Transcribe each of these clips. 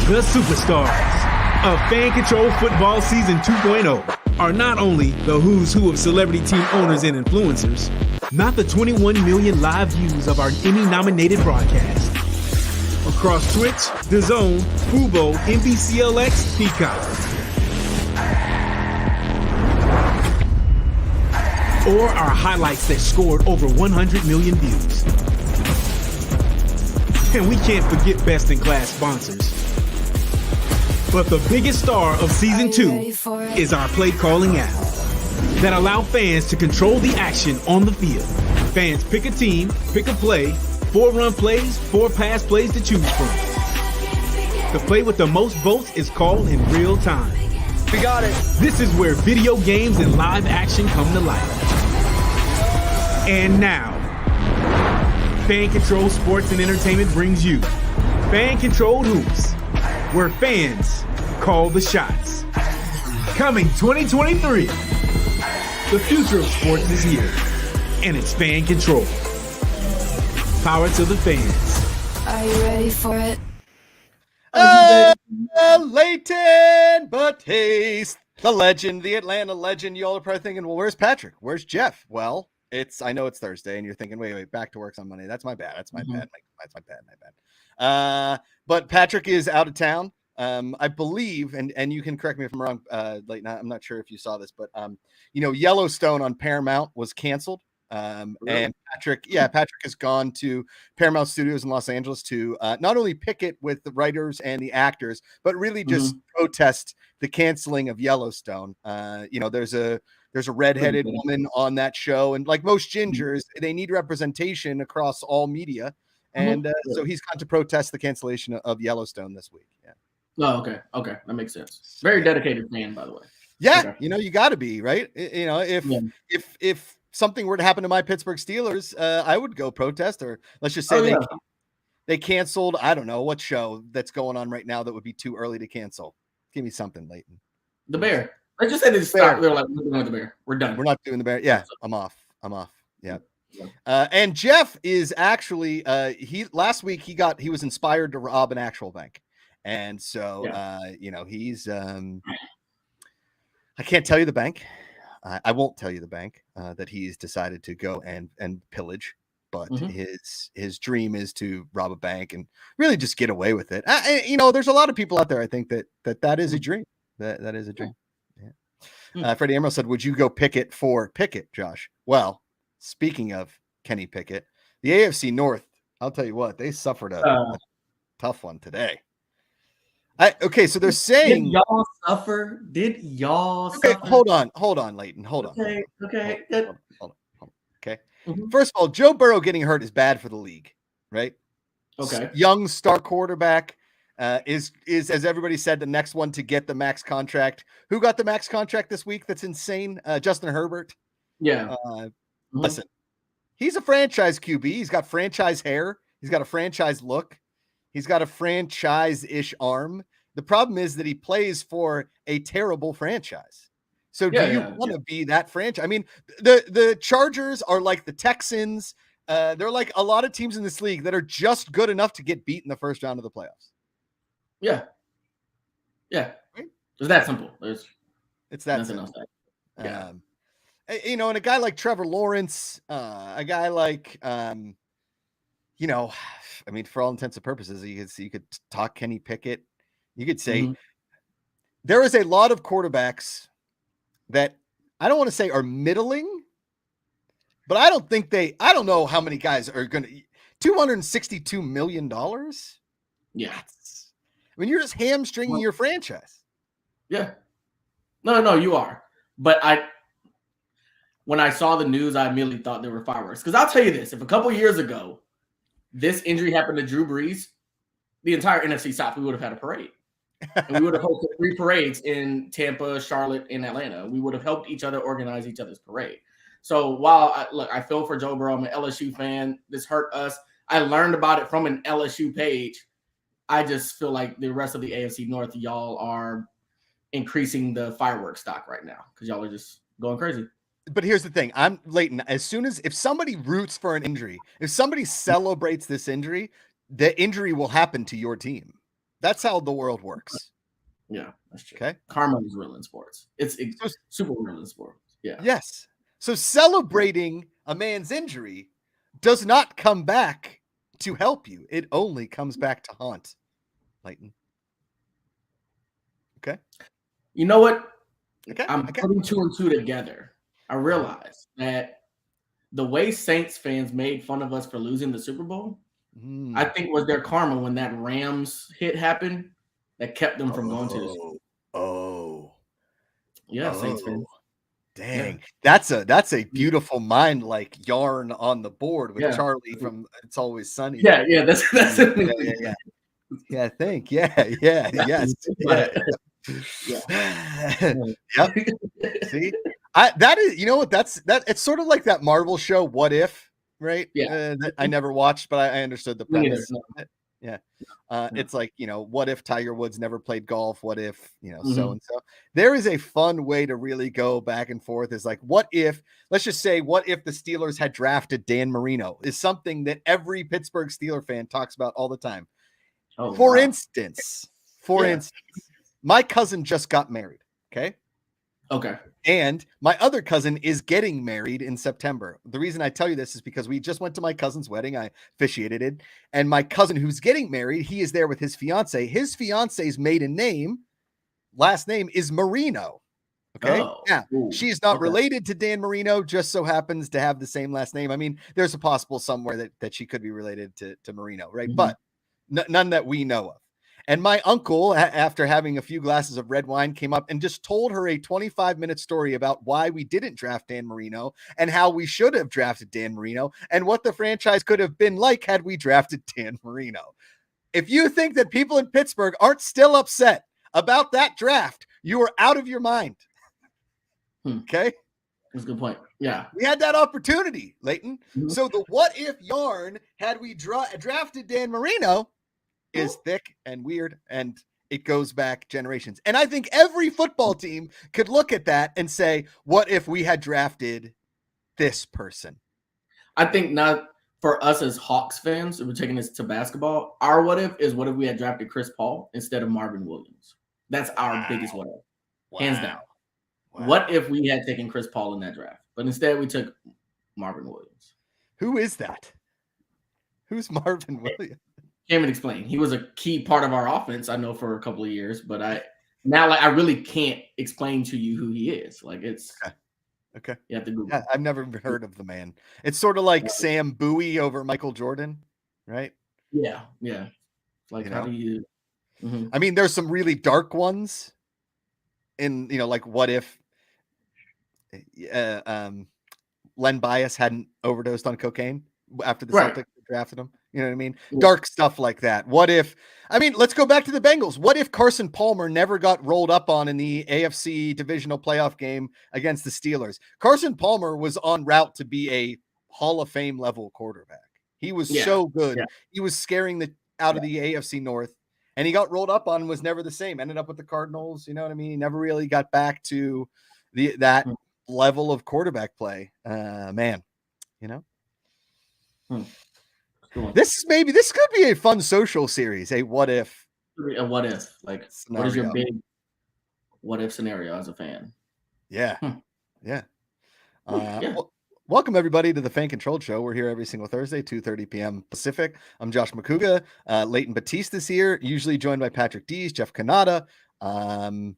The superstars of Fan Control Football Season 2.0 are not only the who's who of celebrity team owners and influencers, not the 21 million live views of our Emmy-nominated broadcast. Across Twitch, DAZN, Fubo, NBCLX, Peacock. Or our highlights that scored over 100 million views. And we can't forget best-in-class sponsors. But the biggest star of Season 2 is our play calling app that allow fans to control the action on the field. Fans pick a team, pick a play, 4 run plays, 4 pass plays to choose from. The play with the most votes is called in real time. We got it. This is where video games and live action come to life. And now, Fan Control Sports and Entertainment brings you Fan Controlled Hoops, where fans call the shots. Coming 2023, the future of sports is here, and it's Fan Control. Power to the fans. Are you ready for it? Leighton Batiste, the legend, the Atlanta legend. You all are probably thinking, well, where's Patrick? Where's Jeff? Well, I know it's Thursday, and you're thinking, wait, back to work's on Monday. That's my bad. That's my bad. That's my bad. But Patrick is out of town. I believe, and you can correct me if I'm wrong, Leighton, I'm not sure if you saw this, but Yellowstone on Paramount was canceled. And Patrick has gone to Paramount Studios in Los Angeles to not only picket with the writers and the actors, but really just protest the canceling of Yellowstone. There's a redheaded woman on that show, and like most gingers, they need representation across all media. And so he's gone to protest the cancellation of Yellowstone this week. Yeah. Oh, okay. That makes sense. Very dedicated fan, by the way. Yeah. Okay. You got to be, right? If something were to happen to my Pittsburgh Steelers, I would go protest, or let's just say they canceled, I don't know what show that's going on right now that would be too early to cancel. Give me something, Leighton. The Bear. Let's just say they stopped. They're like, we're doing the Bear. We're done. We're not doing the Bear. Yeah, I'm off. Yeah. And Jeff is actually last week he was inspired to rob an actual bank. And so he's I can't tell you the bank. I won't tell you the bank that he's decided to go and pillage, but his dream is to rob a bank and really just get away with it. There's a lot of people out there, I think, that is a dream. That is a dream. Yeah. Freddie Emerald said, would you go picket for Pickett, Josh? Well, speaking of Kenny Pickett, the AFC North, I'll tell you what, they suffered a tough one today. So they're saying, did y'all suffer? Okay, hold on, Leighton. Hold on. Okay. Hold on. Okay. First of all, Joe Burrow getting hurt is bad for the league, right? Okay. Young star quarterback is as everybody said, the next one to get the max contract. Who got the max contract this week? That's insane. Justin Herbert. Yeah. Listen, he's a franchise QB. He's got franchise hair. He's got a franchise look. He's got a franchise-ish arm. The problem is that he plays for a terrible franchise. So do you want to be that franchise? I mean, the Chargers are like the Texans. They're like a lot of teams in this league that are just good enough to get beat in the first round of the playoffs. Yeah. Right? It's that simple. It's that simple. And a guy like Trevor Lawrence, a guy like for all intents and purposes, you could talk Kenny Pickett. You could say there is a lot of quarterbacks that I don't want to say are middling, but I don't know how many guys are going to $262 million. Yeah. I mean, you're just hamstringing your franchise. Yeah. No, you are. But when I saw the news, I immediately thought there were fireworks. Because I'll tell you this, if a couple years ago, this injury happened to Drew Brees, the entire NFC South, we would have had a parade. And we would have hosted 3 parades in Tampa, Charlotte, and Atlanta. We would have helped each other organize each other's parade. So while I feel for Joe Burrow, I'm an LSU fan. This hurt us. I learned about it from an LSU page. I just feel like the rest of the AFC North, y'all are increasing the fireworks stock right now because y'all are just going crazy. But here's the thing. I'm Leighton. If somebody roots for an injury, if somebody celebrates this injury, the injury will happen to your team. That's how the world works. Yeah, that's true. Okay. Karma is real in sports. It's super real in sports. Yeah. Yes. So celebrating a man's injury does not come back to help you. It only comes back to haunt. Leighton. Okay. You know what? Okay. I'm putting 2 and 2 together. I realized that the way Saints fans made fun of us for losing the Super Bowl, I think was their karma when that Rams hit happened that kept them from going to the Super Bowl. Oh. Yeah, Saints fans. Dang. Yeah. That's a beautiful mind like yarn on the board with Charlie from It's Always Sunny. Yeah, that's yeah. Yeah, thank. Yeah, yes. Yeah. Yep. See? That is, you know what? It's sort of like that Marvel show, What If, right? Yeah. That I never watched, but I understood the premise. No. Yeah. It's like, what if Tiger Woods never played golf? What if, so and so? There is a fun way to really go back and forth. Is like, what if, let's just say, what if the Steelers had drafted Dan Marino? Is something that every Pittsburgh Steeler fan talks about all the time. For instance, my cousin just got married. Okay. And my other cousin is getting married in September. The reason I tell you this is because we just went to my cousin's wedding. I officiated it. And my cousin who's getting married, he is there with his fiance. His fiance's last name is Marino. Okay. She's not related to Dan Marino, just so happens to have the same last name. I mean, there's a possible somewhere that she could be related to Marino, right? But none that we know of. And my uncle, after having a few glasses of red wine, came up and just told her a 25-minute story about why we didn't draft Dan Marino and how we should have drafted Dan Marino and what the franchise could have been like had we drafted Dan Marino. If you think that people in Pittsburgh aren't still upset about that draft, you are out of your mind. Okay? That's a good point. Yeah. We had that opportunity, Leighton. So the what if yarn had we drafted Dan Marino is thick and weird, and it goes back generations. And I think every football team could look at that and say, what if we had drafted this person? I think not for us as Hawks fans, if we're taking this to basketball, our what if is what if we had drafted Chris Paul instead of Marvin Williams? That's our biggest what if. Hands down. What if we had taken Chris Paul in that draft? But instead we took Marvin Williams. Who is that? Who's Marvin Williams? Can't even explain. He was a key part of our offense, I know, for a couple of years, but I really can't explain to you who he is. Like it's okay. You have to Google. Yeah, I've never heard of the man. It's sort of like Sam Bowie over Michael Jordan, right? Yeah. Like how do you? I mean, there's some really dark ones. In like what if Len Bias hadn't overdosed on cocaine after the Celtics drafted him? You know what I mean? Yeah. Dark stuff like that. What if, let's go back to the Bengals. What if Carson Palmer never got rolled up on in the AFC divisional playoff game against the Steelers? Carson Palmer was en route to be a Hall of Fame level quarterback. He was so good. Yeah. He was scaring out of the AFC North, and he got rolled up on and was never the same. Ended up with the Cardinals. You know what I mean? He never really got back to that level of quarterback play. Man, This could be a fun social series. A what if? A what if? Like, scenario. What is your big what if scenario as a fan? Yeah. Yeah. Welcome everybody to the Fan Controlled Show. We're here every single Thursday, 2:30 p.m. Pacific. I'm Josh Macuga. Leighton Batiste is here, usually joined by Patrick Dees, Jeff Cannata. And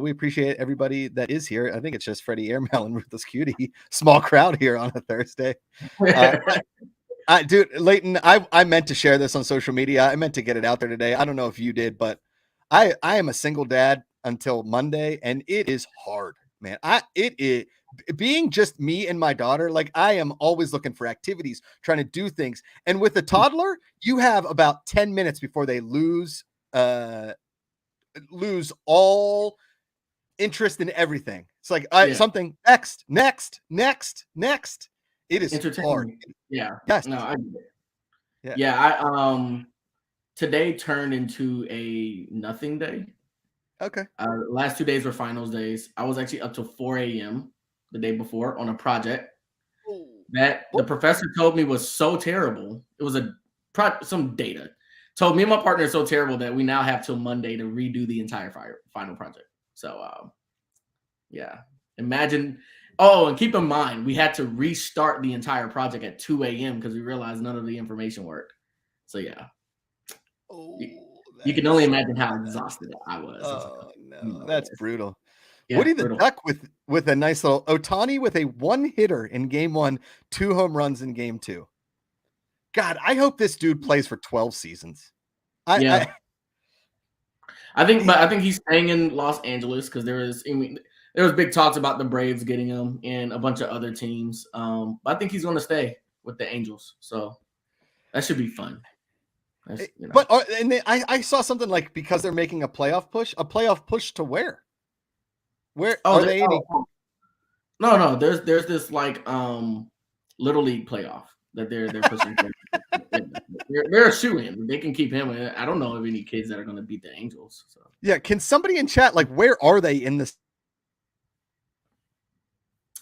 we appreciate everybody that is here. I think it's just Freddie Airmail and Ruthless Cutie. Small crowd here on a Thursday. Dude, Leighton, I meant to share this on social media. I meant to get it out there today. I don't know if you did, but I am a single dad until Monday, and it is hard, man. It is being just me and my daughter. Like, I am always looking for activities, trying to do things. And with a toddler, you have about 10 minutes before they lose all interest in everything. It's like something next. It is hard. Yeah. Yes. No, I get it. Yeah. I today turned into a nothing day. Okay. Last 2 days were finals days. I was actually up till 4 a.m. the day before on a project that the professor told me was so terrible. It was some data So me and my partner are so terrible that we now have till Monday to redo the entire final project. So yeah, imagine. Oh, and keep in mind, we had to restart the entire project at 2 a.m. because we realized none of the information worked. So yeah. Oh, you can only imagine how exhausted I was. Oh no, that's brutal. Yeah, Woody the brutal. Duck with a nice little Ohtani with a 1-hitter in game 1, 2 home runs in game 2. God, I hope this dude plays for 12 seasons. I think he's staying in Los Angeles because there was big talks about the Braves getting him and a bunch of other teams. But I think he's going to stay with the Angels, so that should be fun. But I saw something like because they're making a playoff push to where? Where are they? No. There's this like little league playoff that they're pushing for. They're a shoo-in. They can keep him. I don't know of any kids that are going to beat the Angels. So yeah, can somebody in chat where are they in this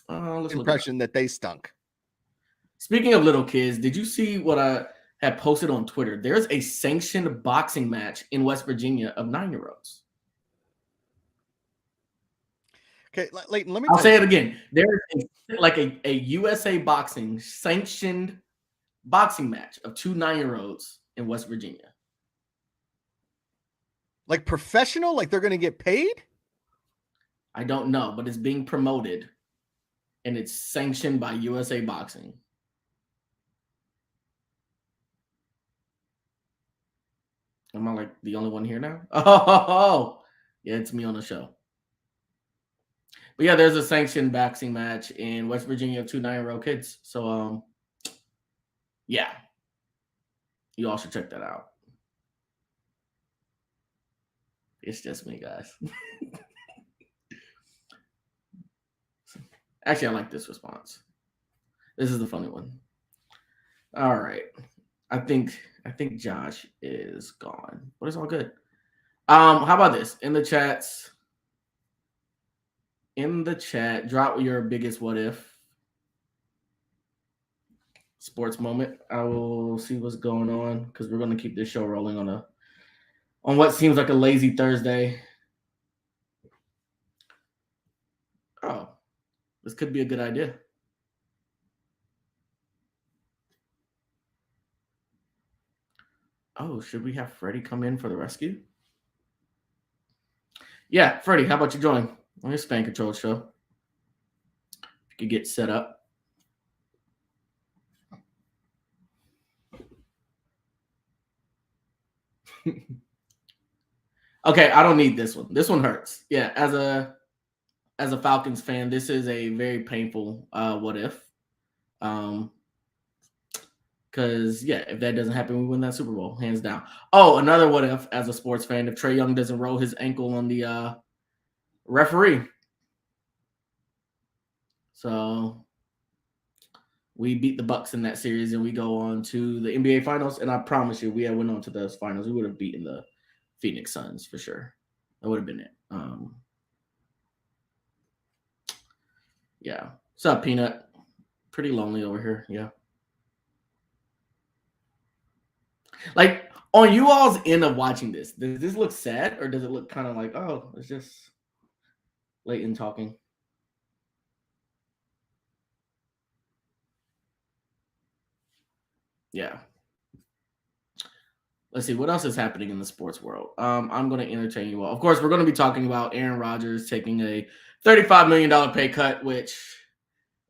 impression that they stunk? Speaking of little kids, did you see what I had posted on Twitter? There's a sanctioned boxing match in West Virginia of 9-year-olds. Okay, Leighton, let me. I'll say it again. There's a USA Boxing sanctioned boxing match of 2 9-year-olds in West Virginia. Like professional? Like they're going to get paid? I don't know, but it's being promoted, and it's sanctioned by USA Boxing. Am I the only one here now? Oh, yeah, it's me on the show. But yeah, there's a sanctioned boxing match in West Virginia of 2 9-year-old kids. So yeah, you all should check that out. It's just me, guys. Actually, I like this response. This is the funny one. All right. I think Josh is gone, but it's all good. How about this? In the chat, drop your biggest what if sports moment. I will see what's going on because we're going to keep this show rolling on what seems like a lazy Thursday. Oh, this could be a good idea. Oh, should we have Freddie come in for the rescue? Yeah, Freddie, how about you join on this fan control show? If you could get set up. Okay, I don't need this one. This one hurts. Yeah, as a Falcons fan, this is a very painful what if. Because, yeah, if that doesn't happen, we win that Super Bowl, hands down. Oh, another what if, as a sports fan, if Trae Young doesn't roll his ankle on the referee. So we beat the Bucks in that series, and we go on to the NBA Finals. And I promise you, we had went on to those finals, we would have beaten the Phoenix Suns for sure. That would have been it. Yeah. What's up, Peanut? Pretty lonely over here. Yeah. On you all's end of watching this, does this look sad or does it look kind of like, oh, it's just Leighton talking? Yeah. Let's see what else is happening in the sports world. I'm going to entertain you all. Of course, we're going to be talking about Aaron Rodgers taking a $35 million pay cut, which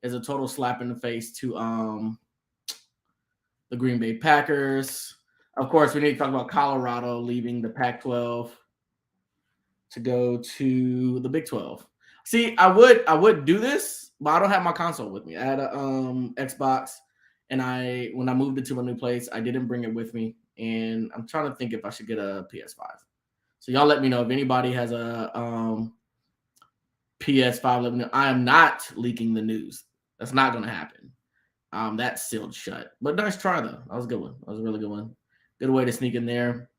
is a total slap in the face to the Green Bay Packers. Of course, we need to talk about Colorado leaving the Pac-12 to go to the Big 12. See, I would do this, but I don't have my console with me. I had a Xbox, and when I moved into my new place, I didn't bring it with me, and I'm trying to think if I should get a PS5. So y'all let me know if anybody has a PS5. Let me know. I am not leaking the news. That's not going to happen. That's sealed shut. But nice try, though. That was a good one. That was a really good one. Good way to sneak in there.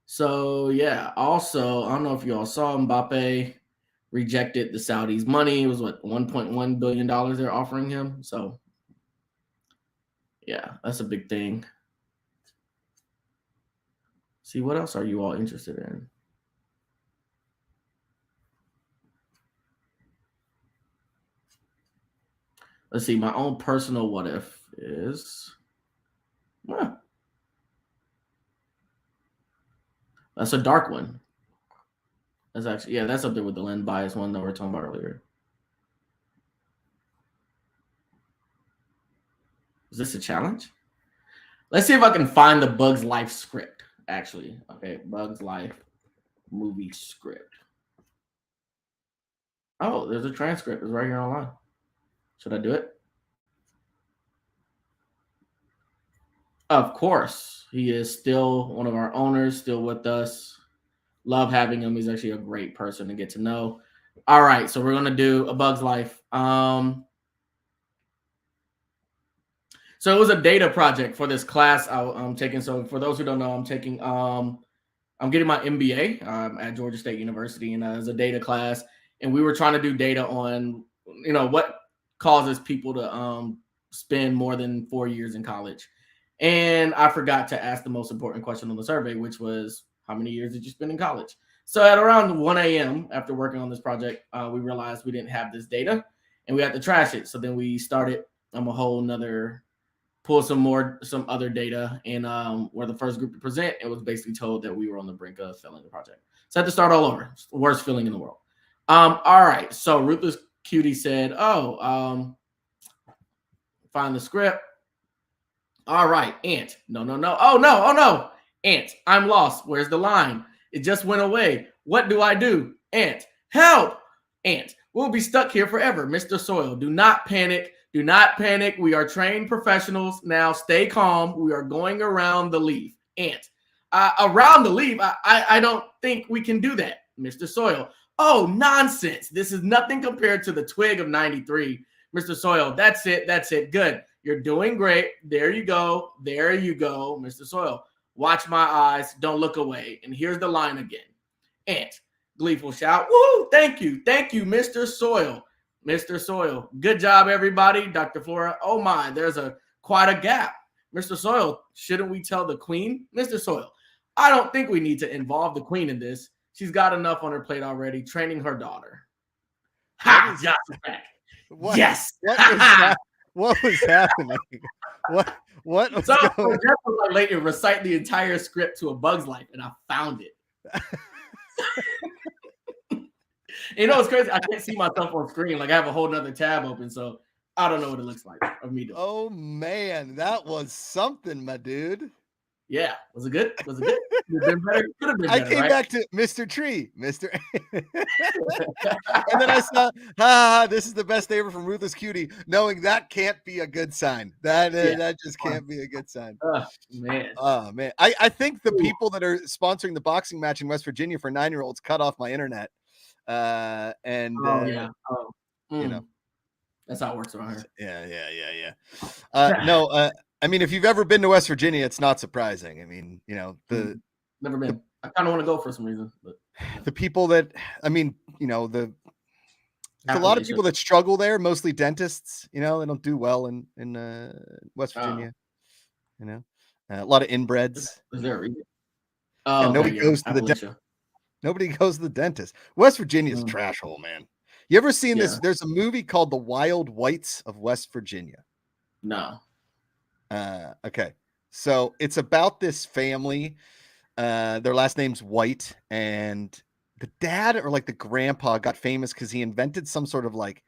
So, yeah. Also, I don't know if you all saw Mbappe rejected the Saudis' money. It was, $1.1 billion they're offering him. So, yeah, that's a big thing. See, what else are you all interested in? Let's see. My own personal what if is. That's a dark one. That's actually, yeah, that's up there with the Len Bias one that we were talking about earlier. Is this a challenge? Let's see if I can find the Bugs Life script, actually. Okay, Bugs Life movie script. Oh, there's a transcript. It's right here online. Should I do it? Of course. He is still one of our owners, still with us. Love having him. He's actually a great person to get to know. All right, so we're going to do A Bug's Life. So it was a data project for this class I'm taking. So for those who don't know, I'm taking I'm getting my MBA at Georgia State University, and as a data class, and we were trying to do data on what causes people to spend more than 4 years in college. And I forgot to ask the most important question on the survey, which was, how many years did you spend in college? So at around 1 a.m. after working on this project, we realized we didn't have this data and we had to trash it. So then we started a whole nother pull some other data, and we're the first group to present. It was basically told that we were on the brink of failing the project. So I had to start all over. It's the worst feeling in the world. All right. So Ruthless Cutie said, find the script. All right, Ant. No. Oh, no. Ant, I'm lost. Where's the line? It just went away. What do I do? Ant, help. Ant, we'll be stuck here forever. Mr. Soil, do not panic. Do not panic. We are trained professionals. Now stay calm. We are going around the leaf. Ant, around the leaf? I don't think we can do that. Mr. Soil, oh, nonsense. This is nothing compared to the twig of 93. Mr. Soil, that's it. Good. You're doing great. There you go. Mr. Soil. Watch my eyes. Don't look away. And here's the line again. Ant, gleeful shout. Woo! Thank you, Mr. Soil. Mr. Soil. Good job, everybody. Dr. Flora. Oh my, there's quite a gap. Mr. Soil, shouldn't we tell the queen? Mr. Soil, I don't think we need to involve the queen in this. She's got enough on her plate already, training her daughter. Ha! Josh back. What, yes. What was happening? What was so going on? Jeff was like Leighton recite the entire script to A Bug's Life, and I found it. It's crazy. I can't see myself on screen. Like I have a whole nother tab open, so I don't know what it looks like of me doing. Oh man, that was something, my dude. Yeah, was it good? Could have been better. I came back to Mr. Tree, Mr. And then I saw, this is the best day ever from Ruthless Cutie, knowing that can't be a good sign. That just can't be a good sign. Oh man. I think the people that are sponsoring the boxing match in West Virginia for 9-year-olds cut off my internet. That's how it works around here. Yeah. I mean, if you've ever been to West Virginia, it's not surprising. I mean, never been. I kind of want to go for some reason, but the people that, there's a lot of people that struggle there, mostly dentists. They don't do well in West Virginia. A lot of inbreds. Is there a reason? Nobody goes to the dentist. Nobody goes to the dentist. West Virginia is trash hole, man. You ever seen this? There's a movie called The Wild Whites of West Virginia. No. Okay. So it's about this family. Their last name's White, and the dad or like the grandpa got famous because he invented some sort of like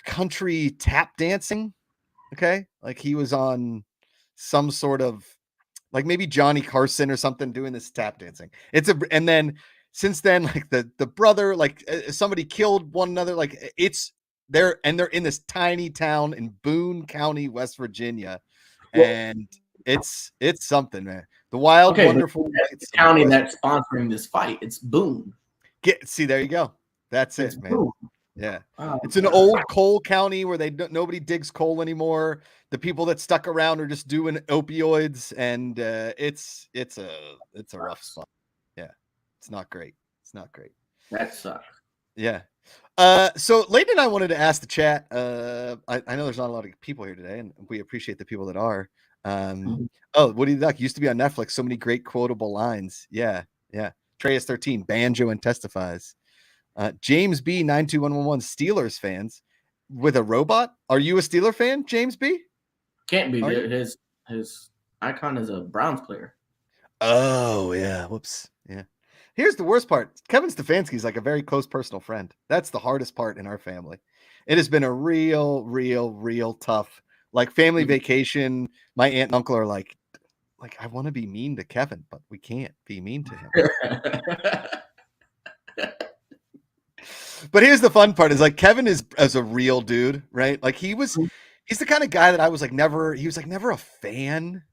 country tap dancing. Okay. Like he was on some sort of like maybe Johnny Carson or something doing this tap dancing. And then since then, like the brother, like somebody killed one another. Like they're in this tiny town in Boone County, West Virginia. And it's something, man. The wild, wonderful county that's sponsoring this fight. It's Boone. See, there you go. That's it, man. Boone. Yeah, it's an old coal county where nobody digs coal anymore. The people that stuck around are just doing opioids, and it's a rough spot. Yeah, it's not great. That sucks. Yeah. So Leighton and I wanted to ask the chat. I know there's not a lot of people here today, and we appreciate the people that are. Oh, Woody the Duck used to be on Netflix. So many great quotable lines. Yeah. Treyas 13, banjo and testifies. James B 92111, Steelers fans with a robot. Are you a Steeler fan, James B? Can't be. His icon is a Browns player. Oh yeah. Whoops. Yeah. Here's the worst part. Kevin Stefanski is like a very close personal friend. That's the hardest part in our family. It has been a real tough, like, family vacation. My aunt and uncle are like, I want to be mean to Kevin, but we can't be mean to him. But here's the fun part: is like Kevin is as a real dude, right? Like he's the kind of guy that I was like never. He was like never a fan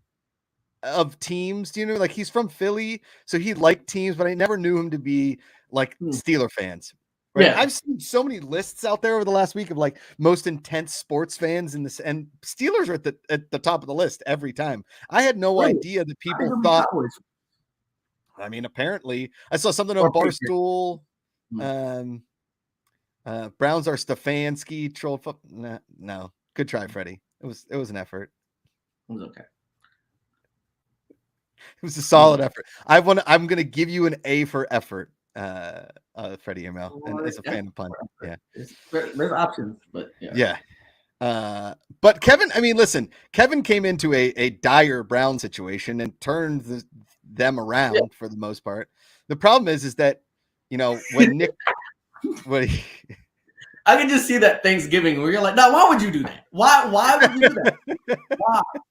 of teams. You know, like he's from Philly, so he liked teams, but I never knew him to be like Steeler fans. Right? Yeah. I've seen so many lists out there over the last week of like most intense sports fans in this, and Steelers are at the top of the list every time. I had no idea that people thought. I mean, apparently, I saw something on Barstool. Browns are Stefanski troll. No, good try, Freddie. It was an effort. It was okay. It was a solid effort. I'm gonna give you an A for effort, Freddie Emil, and as a fan of pun. Yeah, there's options, but yeah. But Kevin, I mean, listen, Kevin came into a dire Brown situation and turned them around for the most part. The problem is that, you know, when Nick, I can just see that Thanksgiving where you're like, no, why would you do that? Why would you do that?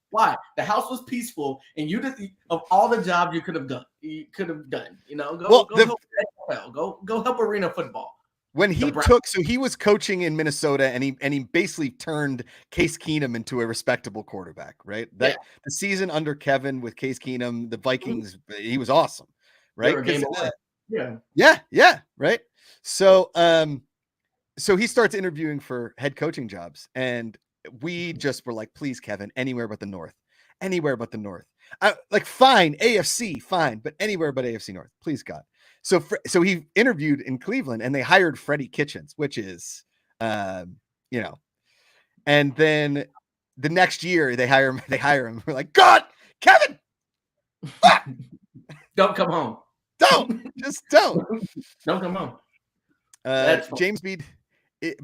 Why? The house was peaceful, and you just, of all the jobs you could have done, you know, go help arena football. When he he was coaching in Minnesota, and he basically turned Case Keenum into a respectable quarterback, right? The season under Kevin with Case Keenum, the Vikings, he was awesome, right? Yeah, right. So so he starts interviewing for head coaching jobs, and we just were like, please, Kevin, anywhere but the North. Like, fine, AFC, fine, but anywhere but AFC North, please, God. So he interviewed in Cleveland, and they hired Freddie Kitchens, which is, you know, and then the next year they hire him. We're like, God, Kevin, don't come home. Don't come home. James Bead.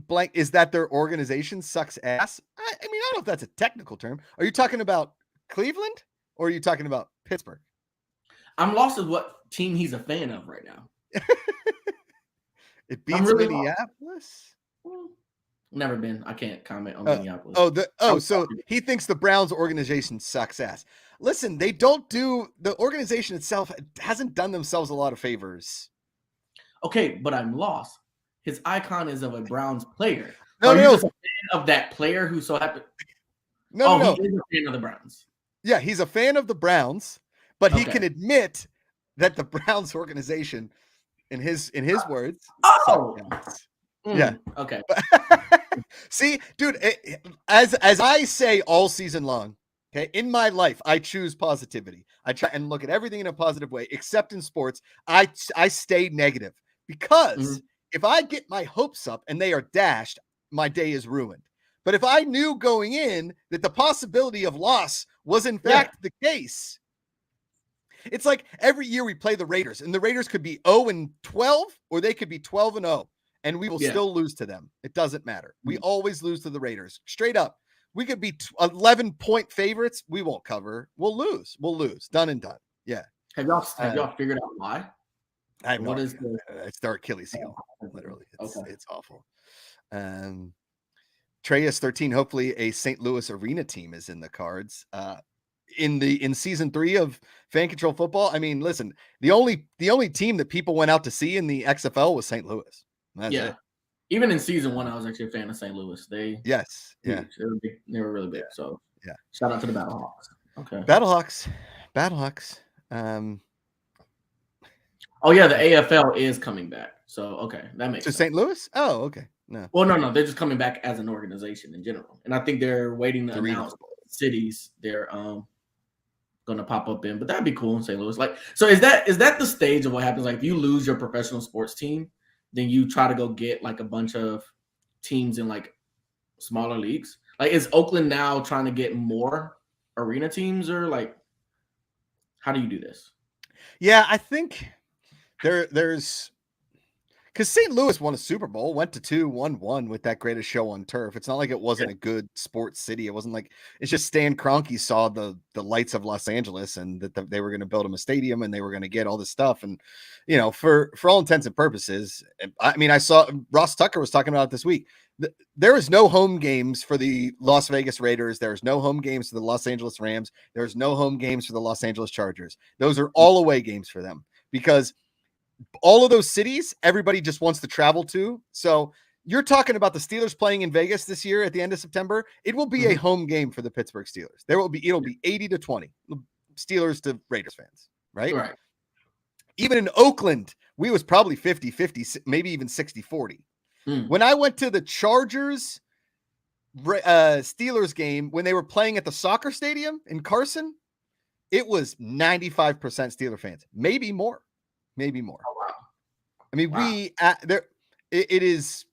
Blank, is that their organization sucks ass? I mean, I don't know if that's a technical term. Are you talking about Cleveland, or are you talking about Pittsburgh? I'm lost as what team he's a fan of right now. It beats Minneapolis. Never been. I can't comment on Minneapolis. So he thinks the Browns organization sucks ass. Listen, the organization itself hasn't done themselves a lot of favors. Okay, but I'm lost. His icon is of a Browns player. No. Just a fan of that player who so happened? No. He is a fan of the Browns. Yeah, he's a fan of the Browns, but he can admit that the Browns organization, in his words, yeah. Okay. See, dude, as I say all season long, okay, in my life, I choose positivity. I try and look at everything in a positive way, except in sports. I stay negative because if I get my hopes up and they are dashed, my day is ruined. But if I knew going in that the possibility of loss was in fact the case, it's like every year we play the Raiders, and the Raiders could be 0-12, or they could be 12-0, and we will still lose to them. It doesn't matter. We always lose to the Raiders. Straight up. We could be 11-point favorites. We won't cover. We'll lose. Done and done. Yeah. Have y'all figured out why? I have what is it's their Achilles heel. Literally. It's awful. Treyas 13, hopefully a St. Louis arena team is in the cards. In season 3 of Fan Control Football. I mean, listen, the only team that people went out to see in the XFL was St. Louis. That's it. Even in season 1, I was actually a fan of St. Louis. They were really big. So shout out to the Battlehawks. Okay. Battlehawks. Oh yeah, the AFL is coming back. So that makes sense. St. Louis? Oh, okay. No. Well, no, they're just coming back as an organization in general, and I think they're waiting to announce cities they're going to pop up in. But that'd be cool in St. Louis. Like, so is that the stage of what happens? Like, if you lose your professional sports team, then you try to go get like a bunch of teams in like smaller leagues. Like, is Oakland now trying to get more arena teams, or like, how do you do this? Yeah, I think there's because St. Louis won a Super Bowl, went to 2, won 1 with that greatest show on turf. It's not like it wasn't a good sports city. It wasn't like it's just Stan Kroenke saw the lights of Los Angeles and that they were going to build him a stadium and they were going to get all this stuff. And for all intents and purposes, I mean, I saw Ross Tucker was talking about it this week. There is no home games for the Las Vegas Raiders. There's no home games for the Los Angeles Rams. There's no home games for the Los Angeles Chargers. Those are all away games for them because all of those cities, everybody just wants to travel to. So you're talking about the Steelers playing in Vegas this year at the end of September. It will be a home game for the Pittsburgh Steelers. It'll be 80-20 Steelers to Raiders fans, right? Right. Even in Oakland, we was probably 50-50, maybe even 60-40. When I went to the Chargers Steelers game, when they were playing at the soccer stadium in Carson, it was 95% Steeler fans, maybe more. Oh, wow. I mean, it is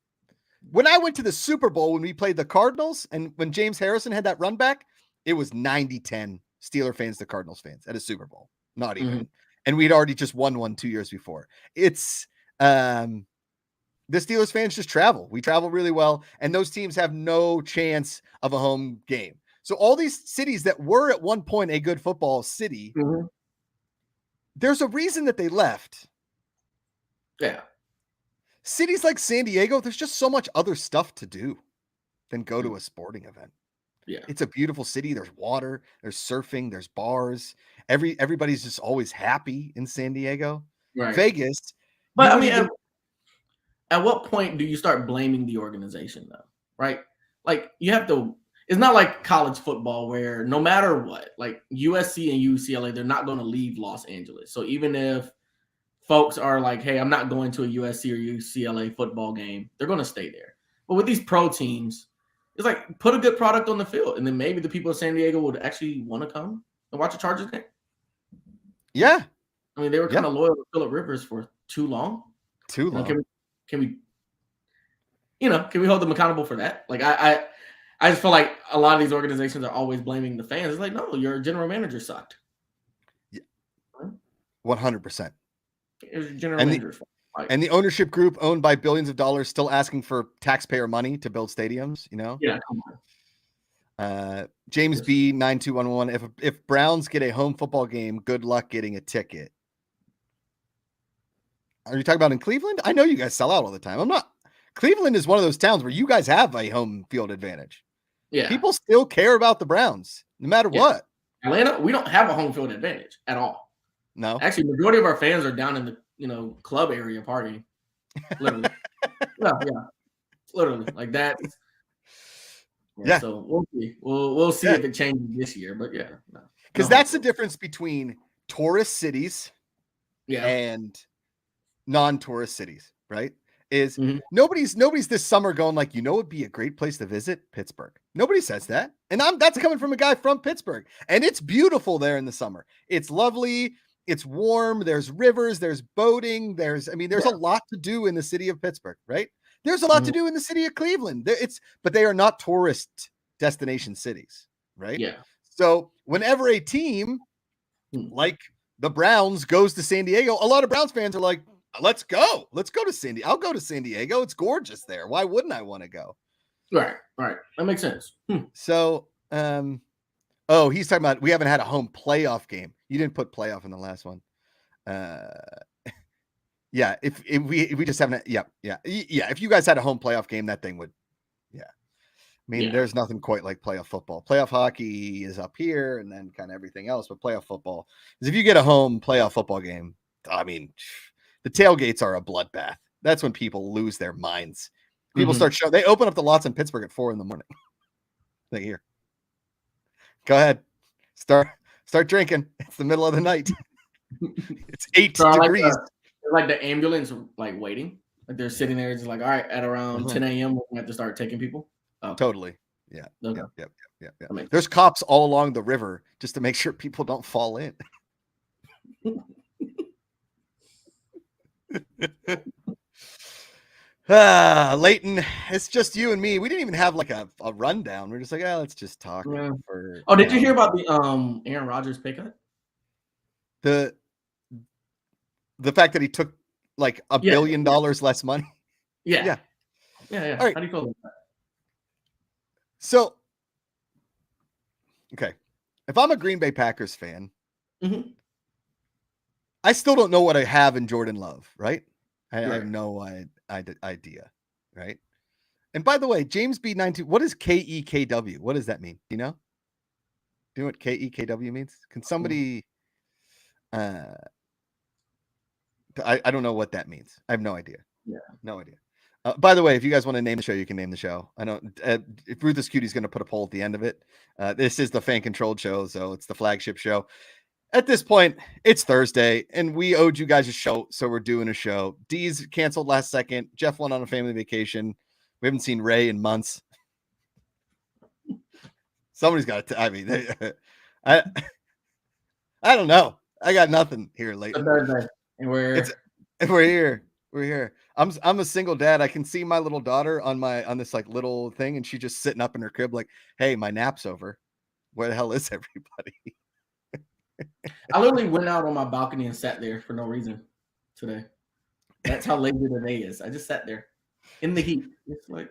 when I went to the Super Bowl, when we played the Cardinals and when James Harrison had that run back, it was 90-10 Steeler fans to Cardinals fans at a Super Bowl, not even. And we'd already just won one 2 years before. It's, the Steelers fans just travel. We travel really well. And those teams have no chance of a home game. So all these cities that were at one point a good football city, there's a reason that they left. Yeah. Cities like San Diego, there's just so much other stuff to do than go to a sporting event. Yeah. It's a beautiful city. There's water, there's surfing, there's bars. Everybody's just always happy in San Diego. Right. Vegas. But I mean, at what point do you start blaming the organization though? Right? Like you have to, it's not like college football where no matter what, like USC and UCLA, they're not going to leave Los Angeles. So even if folks are like, hey, I'm not going to a USC or UCLA football game, they're going to stay there. But with these pro teams, it's like put a good product on the field, and then maybe the people of San Diego would actually want to come and watch a Chargers game. Yeah. I mean, they were kind of loyal to Phillip Rivers for too long. Too long. Can we hold them accountable for that? Like I just feel like a lot of these organizations are always blaming the fans. It's like, no, your general manager sucked. Yeah. 100%. It was your general manager's fault. And the ownership group owned by billions of dollars still asking for taxpayer money to build stadiums, Yeah, come on. James B 9211. If Browns get a home football game, good luck getting a ticket. Are you talking about in Cleveland? I know you guys sell out all the time. I'm not. Cleveland is one of those towns where you guys have a home field advantage. Yeah. People still care about the Browns no matter what. Atlanta, we don't have a home field advantage at all. No. Actually, majority of our fans are down in the club area partying. Literally. yeah. Literally. Like that. Yeah. So we'll see. We'll see if it changes this year. But yeah. Because that's the difference between tourist cities and non-tourist cities, right? Is nobody's this summer going like, it'd be a great place to visit Pittsburgh. Nobody says that. And that's coming from a guy from Pittsburgh. And it's beautiful there in the summer. It's lovely. It's warm. There's rivers. There's boating. There's a lot to do in the city of Pittsburgh, right? There's a lot to do in the city of Cleveland. But they are not tourist destination cities, right? Yeah. So whenever a team like the Browns goes to San Diego, a lot of Browns fans are like, let's go to San Diego. I'll go to San Diego. It's gorgeous there. Why wouldn't I want to go? Right. That makes sense. So, he's talking about, we haven't had a home playoff game. You didn't put playoff in the last one. Yeah. If we just haven't, yeah. If you guys had a home playoff game, that thing would, there's nothing quite like playoff football. Playoff hockey is up here and then kind of everything else, but playoff football is if you get a home playoff football game, the tailgates are a bloodbath. That's when people lose their minds. People start showing. They open up the lots in Pittsburgh at 4 a.m. Like, here, go ahead, start drinking. It's the middle of the night. It's 8 degrees. Like the ambulance, like waiting. Like they're sitting there, just like, all right, at around 10 a.m. we have to start taking people. Oh. Totally. Yeah. Okay. Yep. There's cops all along the river just to make sure people don't fall in. Leighton, it's just you and me. We didn't even have like a rundown. We're just like, let's just talk. Yeah. For Oh, did you hear about the Aaron Rodgers pay cut? The fact that he took like $1 billion less money. Yeah. All right. How do you feel about that? So, okay, if I'm a Green Bay Packers fan, I still don't know what I have in Jordan Love, right? I have no idea, right? And by the way, James B92, what is KEKW? What does that mean? Do you know? Do you know what KEKW means? Can somebody? I don't know what that means. I have no idea. Yeah, no idea. By the way, if you guys want to name the show, you can name the show. I know if Ruthless Cutie's going to put a poll at the end of it. This is the fan-controlled show, so it's the flagship show. At this point, it's Thursday, and we owed you guys a show, so we're doing a show. Dees canceled last second. Jeff went on a family vacation. We haven't seen Ray in months. Somebody's got to. I mean, I don't know. I got nothing here lately. And we're here. We're here. I'm a single dad. I can see my little daughter on this like little thing, and she's just sitting up in her crib, like, "Hey, my nap's over. Where the hell is everybody?" I literally went out on my balcony and sat there for no reason today. That's how lazy the day is. I just sat there in the heat. It's like,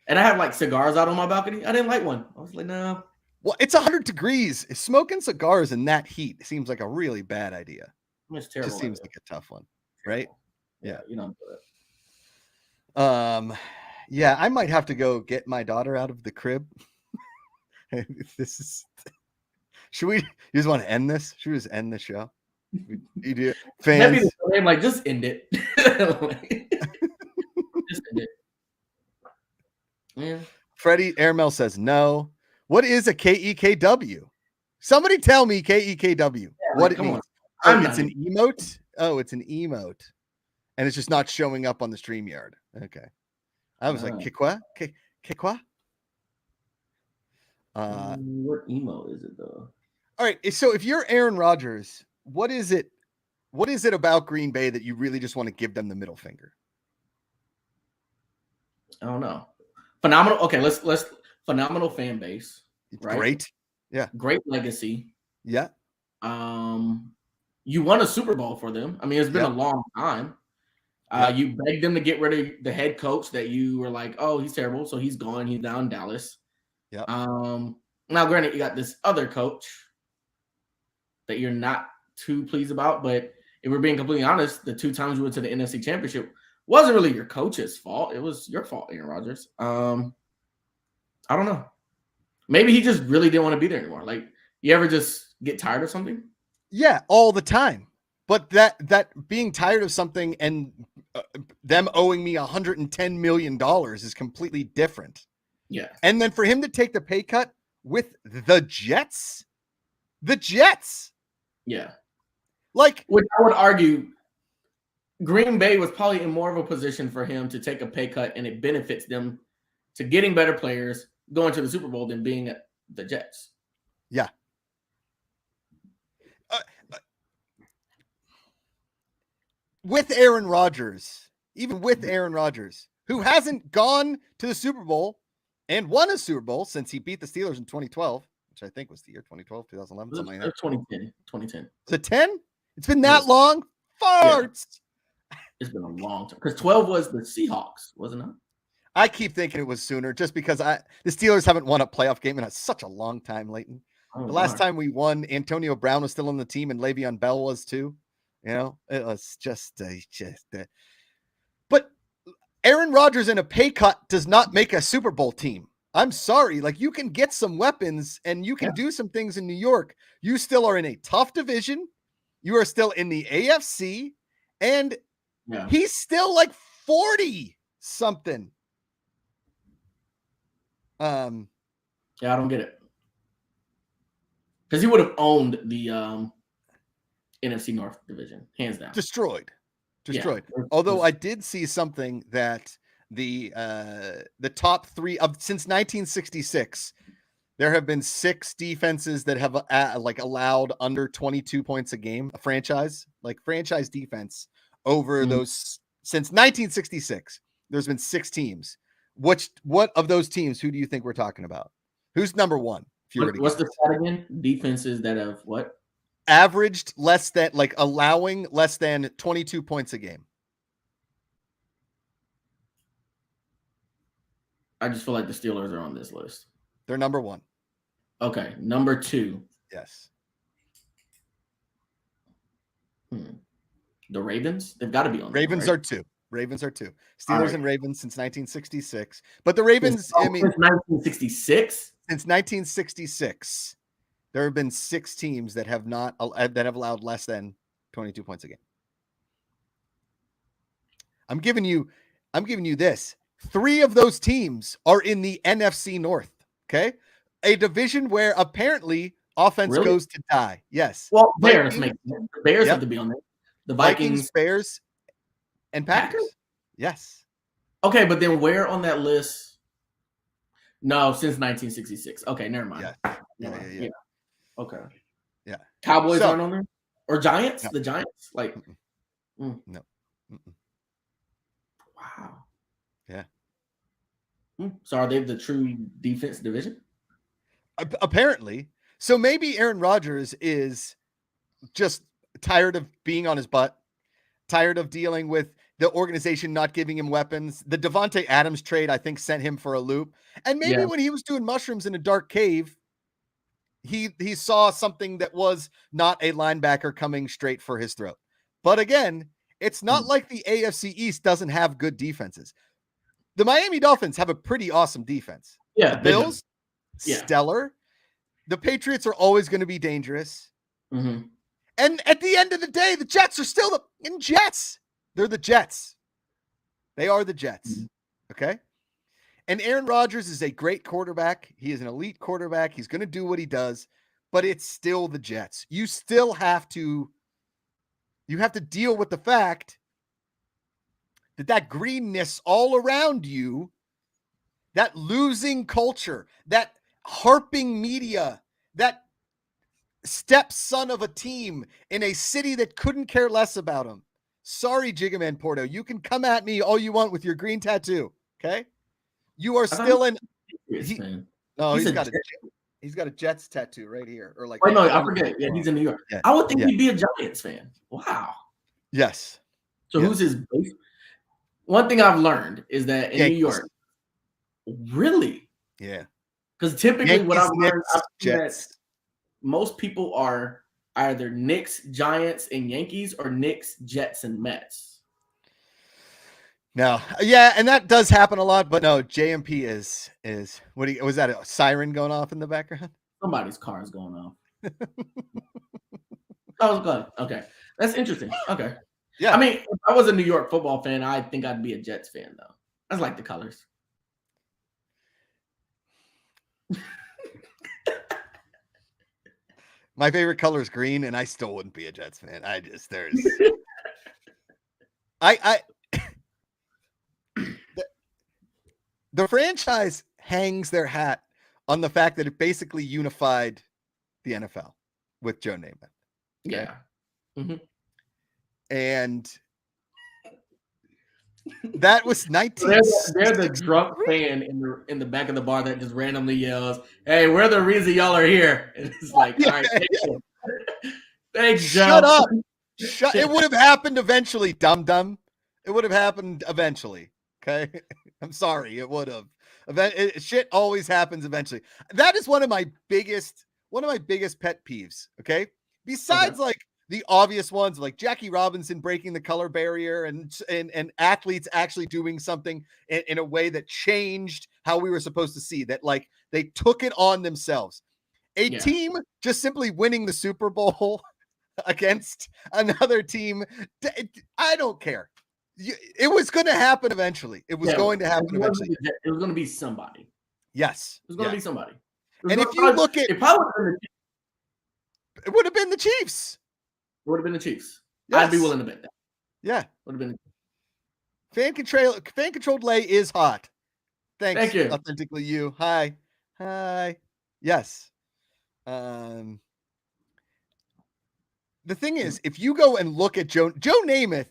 and I have like cigars out on my balcony. I didn't light one. I was like, no. Well, it's 100 degrees. Smoking cigars in that heat seems like a really bad idea. It's terrible. Just seems like a tough one, right? Yeah. You know. Yeah, I might have to go get my daughter out of the crib. This is. Should we? You just want to end this? Should we just end the show? You do, fans. Maybe I'm like, just end it. Just end it. Yeah. Freddie Airmail says no. What is a KEKW? Somebody tell me KEKW. Yeah, what it means. Oh, it's an emote. Oh, it's an emote, and it's just not showing up on the StreamYard. Okay, I was like, Kikwa, Kikwa. What emo is it though? All right, so if you're Aaron Rodgers, what is it about Green Bay that you really just want to give them the middle finger? I don't know. Phenomenal. Okay, let's phenomenal fan base. Right? Great. Yeah. Great legacy. Yeah. You won a Super Bowl for them. I mean, it's been a long time. You begged them to get rid of the head coach that you were like, oh, he's terrible, so he's gone. He's down in Dallas. Yeah. Now, granted, you got this other coach that you're not too pleased about, but if we're being completely honest, the 2 times you went to the NFC Championship wasn't really your coach's fault. It was your fault, Aaron Rodgers. I don't know. Maybe he just really didn't want to be there anymore. Like, you ever just get tired of something? Yeah, all the time. But that being tired of something and them owing me $110 million is completely different. Yeah. And then for him to take the pay cut with the Jets. Yeah. Like, which I would argue Green Bay was probably in more of a position for him to take a pay cut, and it benefits them to getting better players, going to the Super Bowl than being at the Jets. Yeah. With Aaron Rodgers, even with Aaron Rodgers, who hasn't gone to the Super Bowl and won a Super Bowl since he beat the Steelers in 2012, which I think was the year 2012, 2011, something like that. 2010. Is it 10? It's been that long? Farts. Yeah. It's been a long time. Because 12 was the Seahawks, wasn't it? I keep thinking it was sooner just because the Steelers haven't won a playoff game in such a long time, Leighton. The last time we won, Antonio Brown was still on the team and Le'Veon Bell was too. You know, it was just but Aaron Rodgers in a pay cut does not make a Super Bowl team. I'm sorry. Like, you can get some weapons and you can do some things in New York. You still are in a tough division. You are still in the AFC, and he's still like 40 something. Yeah, I don't get it. Because he would have owned the NFC North division, hands down. Destroyed. Yeah. Although I did see something that the top 3 of since 1966, there have been 6 defenses that have allowed under 22 points a game, a franchise defense over those since 1966. There's been 6 teams. What of those teams, who do you think we're talking about? Who's number 1? If you were to What's guess? the stat again? Defenses that have what? Averaged less than, like, allowing less than 22 points a game. I just feel like the Steelers are on this list. They're number 1. Okay, number 2. Yes. The Ravens. They've got to be on. Ravens there, are right? 2. Ravens are 2. Steelers right. and Ravens since 1966. But the Ravens, Since 1966. Since 1966, there have been 6 teams that have allowed less than 22 points a game. I'm giving you this. 3 of those teams are in the NFC North. Okay, a division where apparently offense goes to die. Yes. Well, Bears the Bears have to be on there. The Vikings, Bears, and Packers. Yes. Okay, but then where on that list? No, since 1966. Okay, never mind. Yeah. Okay. Yeah. Cowboys aren't on there? Or Giants? No. The Giants? Like, no. Wow. Yeah. So are they the true defense division? Apparently. So maybe Aaron Rodgers is just tired of being on his butt, tired of dealing with the organization not giving him weapons. The Devontae Adams trade, I think, sent him for a loop. And maybe when he was doing mushrooms in a dark cave, he saw something that was not a linebacker coming straight for his throat. But again, it's not like the AFC East doesn't have good defenses. The Miami Dolphins have a pretty awesome defense. Yeah. The Bills, stellar. The Patriots are always going to be dangerous. Mm-hmm. And at the end of the day, the Jets are still the Jets. They're the Jets. They are the Jets. Mm-hmm. Okay? And Aaron Rodgers is a great quarterback. He is an elite quarterback. He's going to do what he does, but it's still the Jets. You still have to deal with the fact that greenness all around you, that losing culture, that harping media, that stepson of a team in a city that couldn't care less about him. Sorry, Jigaman Porto. You can come at me all you want with your green tattoo. Okay. You are still in. He's got a Jets tattoo right here. Or like, no, I forget. Yeah, he's in New York. Yeah. I would think he'd be a Giants fan. Wow. Yes. So who's his base? One thing I've learned is that in New York, really? Yeah. Because typically what I've learned, that most people are either Knicks, Giants, and Yankees, or Knicks, Jets, and Mets. No, yeah, and that does happen a lot, but no, JMP is was that a siren going off in the background? Somebody's car is going off. I was good. Okay, that's interesting. Okay, yeah. I mean, if I was a New York football fan, I think I'd be a Jets fan though. I just like the colors. My favorite color is green, and I still wouldn't be a Jets fan. The franchise hangs their hat on the fact that it basically unified the NFL with Joe Namath. Okay? Yeah. Mm-hmm. And that was 19. They're the drunk fan in the back of the bar that just randomly yells, "Hey, we're the reason y'all are here." And it's like, all right, thanks, Joe. Shut up. It would have happened eventually, dum-dum. It would have happened eventually. Okay. I'm sorry. It would have. Shit always happens eventually. That is one of my biggest pet peeves. Okay. Besides like the obvious ones like Jackie Robinson breaking the color barrier and athletes actually doing something in a way that changed how we were supposed to see that, like they took it on themselves. A team just simply winning the Super Bowl against another team. I don't care. It was going to happen eventually. It was going to happen eventually. It was going to be somebody. Yes. It was going to be somebody. And if you look at it would have been the Chiefs. It would have been the Chiefs. Yes. I'd be willing to bet that. Yeah. Would have been. Fan controlled lay is hot. Thanks. Thank you. Authentically you. Hi. Yes. The thing is, if you go and look at Joe Namath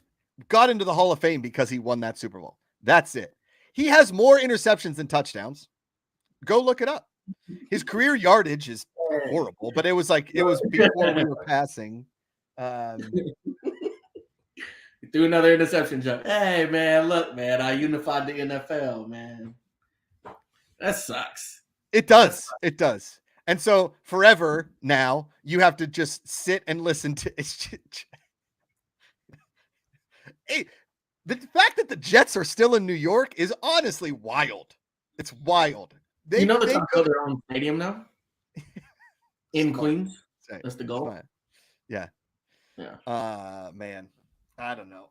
got into the Hall of Fame because he won that Super Bowl. That's it. He has more interceptions than touchdowns. Go look it up. His career yardage is horrible, but it was before we were passing. Threw another interception, Jeff. Hey, man, look, man, I unified the NFL, man. That sucks. It does. It does. And so forever now, you have to just sit and listen to it. Hey, the fact that the Jets are still in New York is honestly wild. It's wild. They build their own stadium now in Queens. That's the goal. Yeah. Man, I don't know.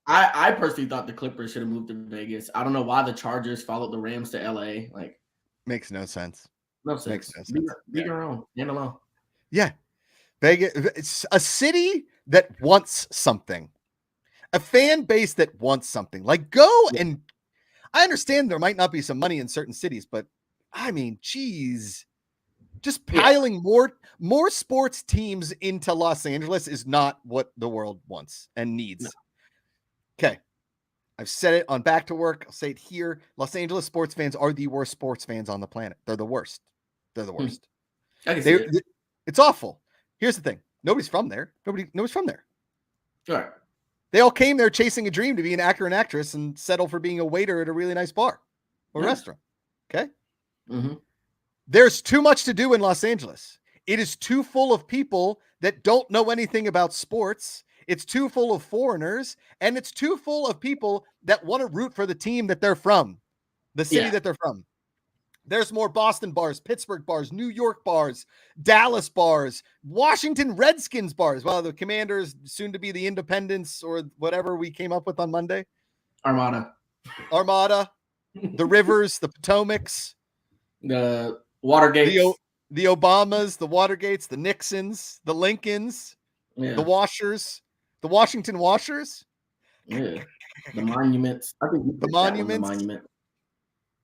I personally thought the Clippers should have moved to Vegas. I don't know why the Chargers followed the Rams to LA. Like, makes no sense. No sense. Makes no sense. Be your own. Stand alone. Yeah. Vegas, it's a city that wants something. A fan base that wants something. Like, go and I understand there might not be some money in certain cities, but I mean, geez, just piling more sports teams into Los Angeles is not what the world wants and needs. No. Okay. I've said it on Back to Work. I'll say it here. Los Angeles sports fans are the worst sports fans on the planet. They're the worst. They're the worst. It's awful. Here's the thing. Nobody's from there. Nobody's from there. Sure. They all came there chasing a dream to be an actor and actress and settle for being a waiter at a really nice bar or restaurant. Okay. Mm-hmm. There's too much to do in Los Angeles. It is too full of people that don't know anything about sports. It's too full of foreigners, and it's too full of people that want to root for the team that they're from, the city that they're from. There's more Boston bars, Pittsburgh bars, New York bars, Dallas bars, Washington Redskins bars. Well, the Commanders, soon to be the Independents or whatever we came up with on Monday. Armada. The Rivers, the Potomacs. The Watergates. The Obamas, the Watergates, the Nixons, the Lincolns, the Washers, the Washington Washers. Yeah. The monuments. I think the monuments.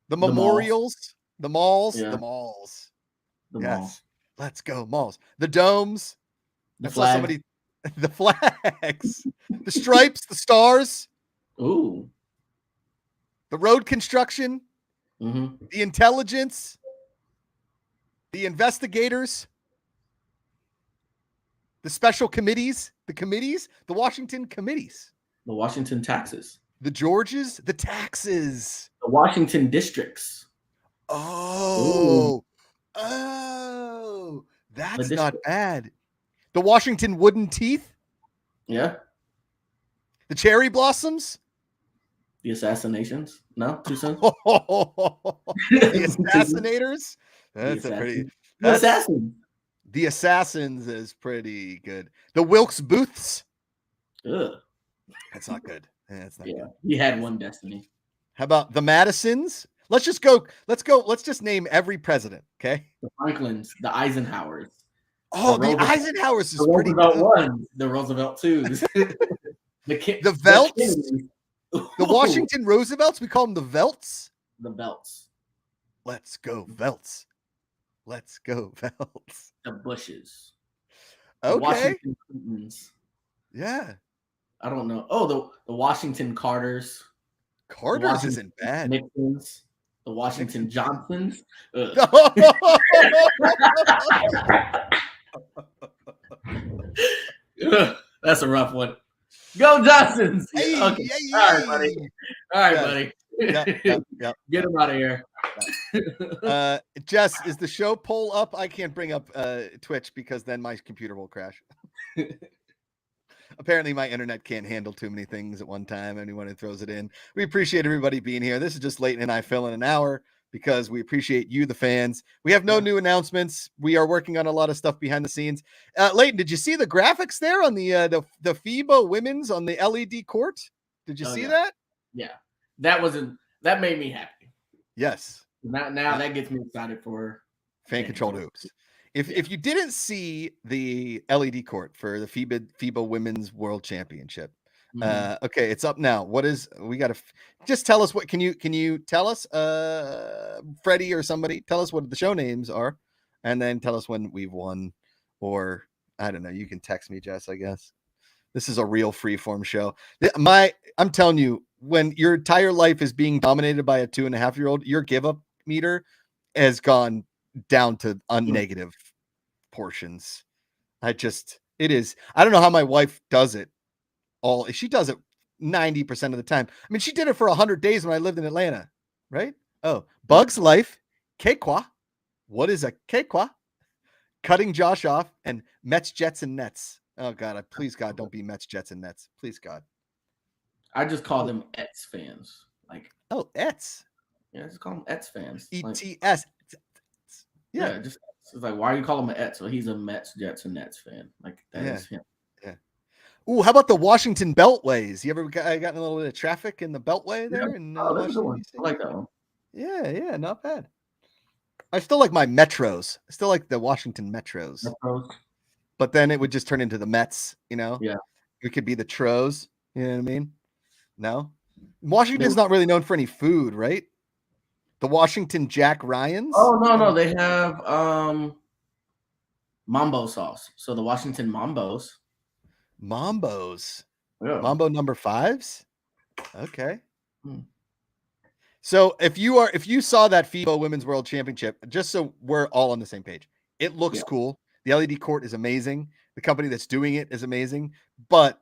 The memorials. The malls. Yeah. The malls. The malls. Let's go, malls. The domes. The flag. The flags. The stripes. The stars. Ooh. The road construction. Mm-hmm. The intelligence. The investigators. The special committees. The committees. The Washington committees. The Washington taxes. The Georges. The taxes. The Washington districts. Oh, that's not bad. The Washington wooden teeth. Yeah. The cherry blossoms. The assassinations. No, too soon. The assassinators. That's a pretty. The assassins. The assassins is pretty good. The Wilkes Booths. Ugh. That's not good. That's not good. He had one destiny. How about the Madisons? Let's just go. Let's just name every president. Okay. The Franklins, the Eisenhowers. Oh, the Eisenhowers is pretty good. Roosevelt 1s, the Roosevelt 2s. the Velts. The Washington Roosevelts. We call them the Velts. The Velts. Let's go Velts. Let's go Velts. The Bushes. Okay. The Washington Clintons. Yeah. I don't know. Oh, the Washington Carters. Carters isn't bad. Nixons. The Washington Johnsons. That's a rough one. Go Johnsons. Hey, okay. Hey, all right, buddy. All right, buddy. Yep. Get him out of here. Jess, is the show poll up? I can't bring up Twitch because then my computer will crash. Apparently my internet can't handle too many things at one time. Anyone who throws it in. We appreciate everybody being here. This is just Leighton and I filling an hour because we appreciate you, the fans. We have no new announcements. We are working on a lot of stuff behind the scenes. Leighton, did you see the graphics there on the FIBA women's on the LED court? Did you see that? Yeah. That made me happy. Yes. Now that gets me excited for fan controlled hoops. If you didn't see the LED court for the FIBA Women's World Championship, okay, it's up now. We got to just tell us what can you tell us, Freddie or somebody, tell us what the show names are, and then tell us when we've won, or I don't know. You can text me, Jess, I guess. This is a real freeform show. I'm telling you, when your entire life is being dominated by a 2.5-year-old, your give up meter has gone down to negative portions. It is. I don't know how my wife does it. She does it 90% of the time. I mean, she did it for 100 days when I lived in Atlanta, right? Oh, Bugs Life, Kekwa. What is a Kekwa? Cutting Josh off, and Mets, Jets, and Nets. Oh God, please God, don't be Mets, Jets, and Nets. Please God. I just call them Ets fans. Like, oh, Ets. Yeah, just call them Ets fans. ETS. Yeah, just it's like, why are you calling him an Ets? Well, he's a Mets, Jets, and Nets fan. Like, that is him. Yeah. Ooh, how about the Washington Beltways? You ever gotten a little bit of traffic in the Beltway there? In Washington, DC? I like that one. Yeah, not bad. I still like my Metros. I still like the Washington Metros. But then it would just turn into the Mets, Yeah. It could be the Tros. You know what I mean? No? Washington's not really known for any food, right? The Washington Jack Ryans? Oh, no. They have Mambo sauce. So the Washington Mambos. Mambos. Yeah. Mambo number 5s? Okay. So if you saw that FIBA Women's World Championship, just so we're all on the same page, it looks cool. The LED court is amazing. The company that's doing it is amazing. But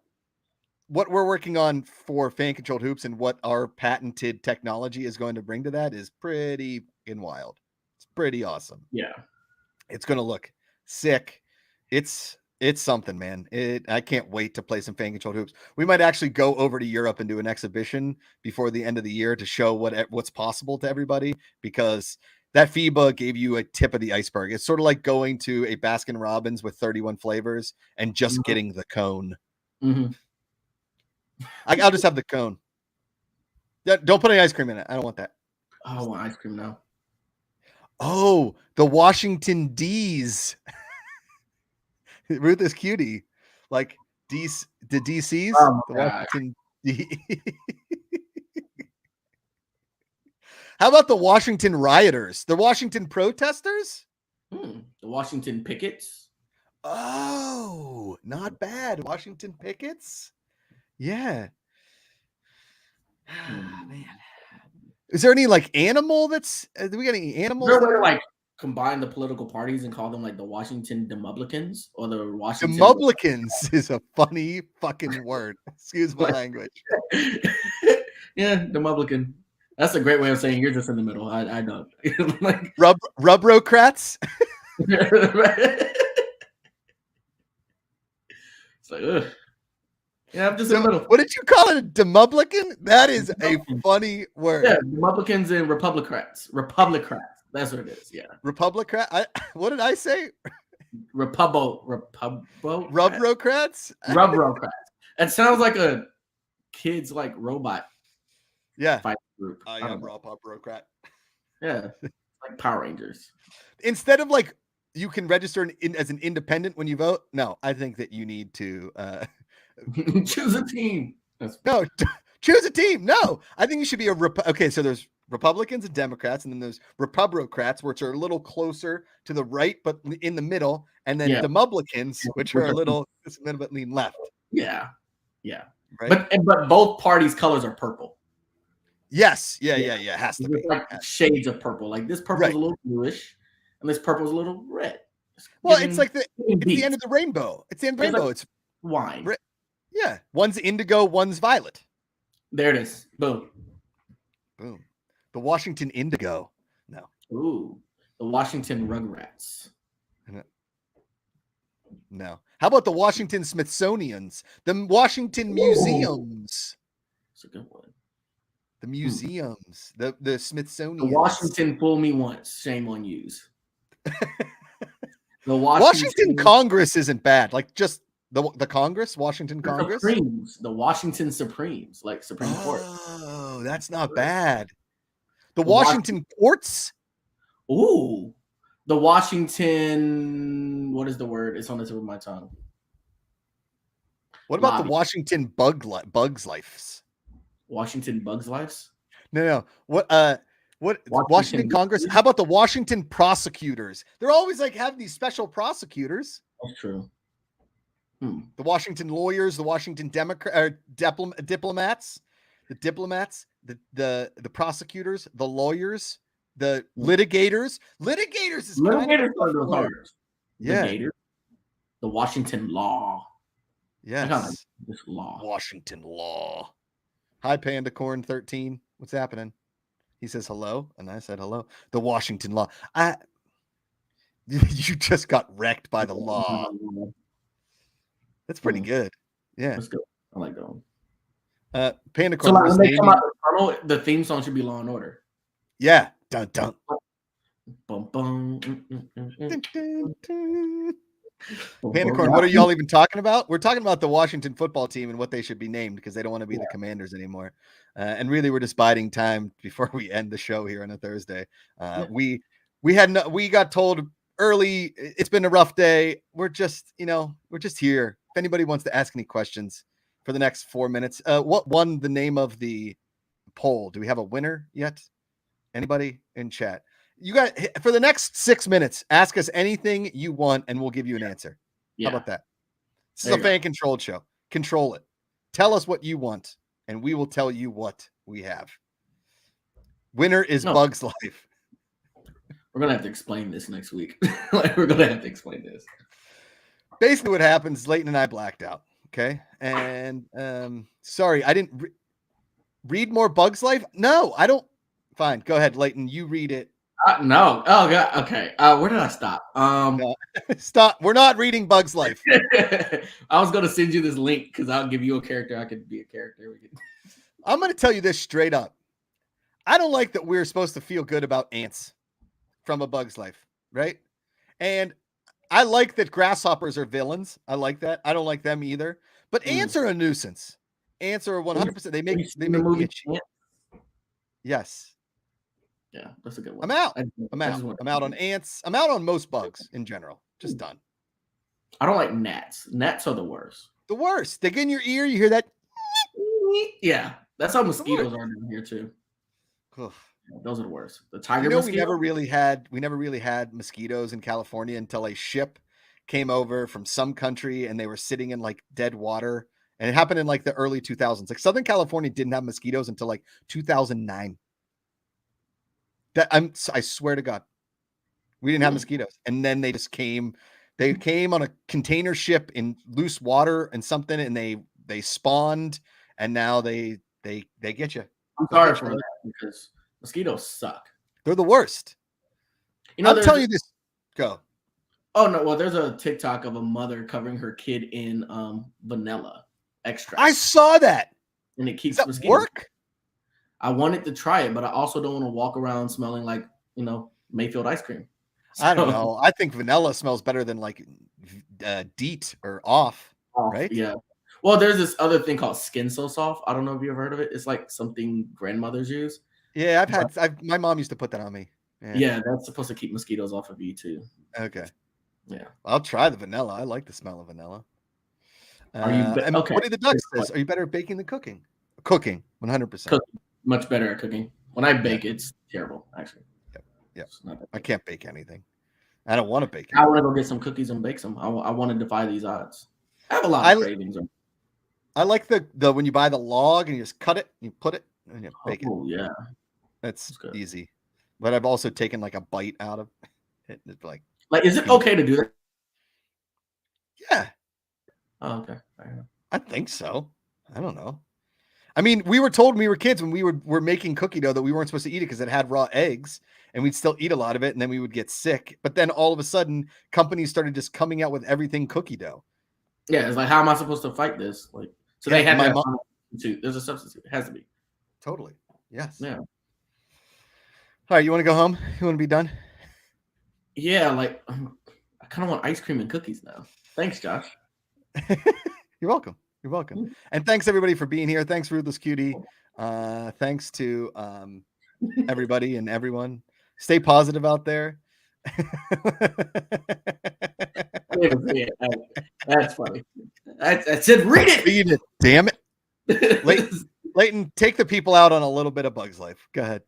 what we're working on for fan controlled hoops and what our patented technology is going to bring to that is pretty fucking wild. It's pretty awesome. Yeah. It's going to look sick. It's something, man. I can't wait to play some fan controlled hoops. We might actually go over to Europe and do an exhibition before the end of the year to show what's possible to everybody, because that FIBA gave you a tip of the iceberg. It's sort of like going to a Baskin Robbins with 31 flavors and just getting the cone. Mm-hmm. I'll just have the cone. Don't put any ice cream in it. I don't want that. Oh, I want ice cream now. Oh, the Washington Dees. Ruth is cutie. Like Dees, the DCs. Oh, the Washington D. How about the Washington rioters? The Washington protesters? The Washington pickets. Oh, not bad. Washington pickets? Yeah. Man. Is there any like animal do we got any animals? They're like combine the political parties and call them like the Washington Demublicans or the Washington Demublicans is a funny fucking word. Excuse my language. Yeah, Demublican. That's a great way of saying you're just in the middle. I know. Like Rubrocrats. It's like, ugh. Yeah, I'm just in the middle. What did you call it? A Demublican? That is a funny word. Yeah, Republicans and Republicrats. That's what it is. Yeah. Republicrat. What did I say? Rubrocrats. Rubrocrats. It sounds like a kid's like robot. Yeah. Fight group. Rubrocrat. Yeah. Like Power Rangers. Instead of like you can register as an independent when you vote. No, I think that you need to choose a team. Choose a team. No, I think you should be okay. So there's Republicans and Democrats, and then there's Republicrats, which are a little closer to the right, but in the middle, and then Demublicans, which are a little bit lean left. Yeah. Right? But both parties' colors are purple. Yes. Yeah. It has to be like shades of purple. Like this purple is a little bluish, and this purple is a little red. It's like it's the end of the rainbow. It's the end of the rainbow. Like it's wine. Yeah. One's indigo, one's violet. There it is. Boom. The Washington Indigo. No. Ooh. The Washington Rugrats. No. How about the Washington Smithsonians? The Washington Museums. That's a good one. The museums. The Smithsonian. The Washington Fool Me Once. Shame on yous. The Washington Congress isn't bad. Like just the Congress, Washington Congress. Supremes, the Washington Supremes, like Supreme Court. Oh, that's not bad. The Washington Courts. Ooh, the Washington. What is the word? It's on the tip of my tongue. What about the Washington Bugs Lives? Washington Bugs Lives? No. What Washington Congress? How about the Washington prosecutors? They're always like having these special prosecutors. That's true. The Washington lawyers, the Washington diplomats, the prosecutors, the lawyers, the litigators. Litigators is kind of a tough word. Yeah. The Washington law. Yes. This law. Washington law. Hi, Panda Corn 13. What's happening? He says hello, and I said hello. The Washington law. You just got wrecked by the law. That's pretty good. Yeah. Let's go. I like that one. Panda So Corn. when they come out with Eternal, the theme song should be Law and Order. Yeah. Dun dun. Bum, bum. Panda Corn, what are y'all even talking about? We're talking about the Washington football team and what they should be named because they don't want to be the Commanders anymore. And really, we're just biding time before we end the show here on a Thursday. We got told early. It's been a rough day. We're just here. If anybody wants to ask any questions for the next 4 minutes, what won the name of the poll? Do we have a winner yet? Anybody in chat? You got for the next 6 minutes. Ask us anything you want, and we'll give you an answer. How about that? This is a fan-controlled show. Control it. Tell us what you want, and we will tell you what we have. Winner is Bugs Life. We're gonna have to explain this next week. We're gonna have to explain this. Basically, what happens? Leighton and I blacked out. Okay, and sorry, I didn't read more Bugs Life. No, I don't. Fine, go ahead, Leighton. You read it. No. Oh god. Okay. Where did I stop? No. Stop. We're not reading Bugs Life. I was gonna send you this link because I'll give you a character. I could be a character. I'm gonna tell you this straight up. I don't like that we're supposed to feel good about ants from A Bug's Life, right? And I like that grasshoppers are villains. I like that. I don't like them either. But ants are a nuisance. Ants are 100%. They make me itchy. Yes. Yeah, that's a good one. I'm out. I'm out on ants. I'm out on most bugs in general. Just done. I don't like gnats. Gnats are the worst. The worst. They get in your ear. You hear that? Yeah, that's how mosquitoes are down here too. Yeah, those are the worst. The tiger mosquito. We never really had mosquitoes in California until a ship came over from some country and they were sitting in like dead water. And it happened in like the early 2000s. Like Southern California didn't have mosquitoes until like 2009. I swear to God, we didn't have mosquitoes. And then they just came. They came on a container ship in loose water and something, and they spawned, and now they get you. I'm sorry for that because mosquitoes suck. They're the worst. I'll tell you this. Go. Oh no! Well, there's a TikTok of a mother covering her kid in vanilla extract. I saw that, and it keeps mosquitoes. Work. I wanted to try it, but I also don't want to walk around smelling like, Mayfield ice cream. So, I don't know. I think vanilla smells better than like DEET or off, right? Yeah. Well, there's this other thing called Skin So Soft. I don't know if you ever heard of it. It's like something grandmothers use. Yeah, my mom used to put that on me. Yeah, that's supposed to keep mosquitoes off of you too. Okay. Yeah. I'll try the vanilla. I like the smell of vanilla. Okay. What did the duck says? Are you better at baking than cooking? Cooking, 100%. Much better at cooking. When I bake, it's terrible, actually. Yep. I can't bake anything. I don't want to bake anything. I want to go get some cookies and bake some. I want to defy these odds. I have a lot of cravings. I like the when you buy the log and you just cut it, you put it, and you bake it. Oh, yeah. That's easy. But I've also taken like a bite out of it. It's like is it okay to do that? Yeah. Oh, okay. I think so. I don't know. I mean, we were told when we were kids when we were making cookie dough that we weren't supposed to eat it because it had raw eggs, and we'd still eat a lot of it, and then we would get sick. But then all of a sudden, companies started just coming out with everything cookie dough. Yeah, it's like, how am I supposed to fight this? Like, so they had to. There's a substitute. It has to be. Totally. Yes. Yeah. All right, you want to go home? You want to be done? Yeah, like I kind of want ice cream and cookies now. Thanks, Josh. You're welcome. You're welcome. And thanks everybody for being here. Thanks, Ruthless Cutie. Thanks to everybody and everyone. Stay positive out there. That's funny. I said read it. Read it. Damn it. Leighton, take the people out on a little bit of Bug's Life. Go ahead.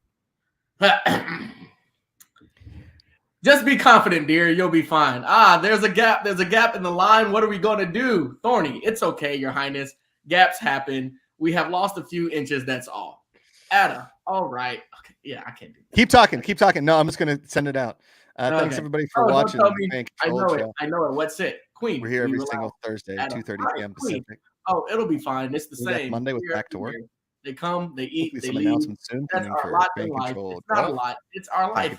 Just be confident, dear. You'll be fine. There's a gap. There's a gap in the line. What are we going to do? Thorny, it's okay, Your Highness. Gaps happen. We have lost a few inches. That's all. Ada, all right. Okay. Yeah, I can't do that. Keep talking. Keep talking. No, I'm just going to send it out. Thanks, everybody, for watching. I know it. I know it. What's it? Queen. We're here every single Thursday at 2:30 p.m. Pacific. Oh, it'll be fine. It's the same. Monday with Back to Work. They come, they eat, they some leave. announcements soon. That's our lot in life. It's not a lot. It's our life.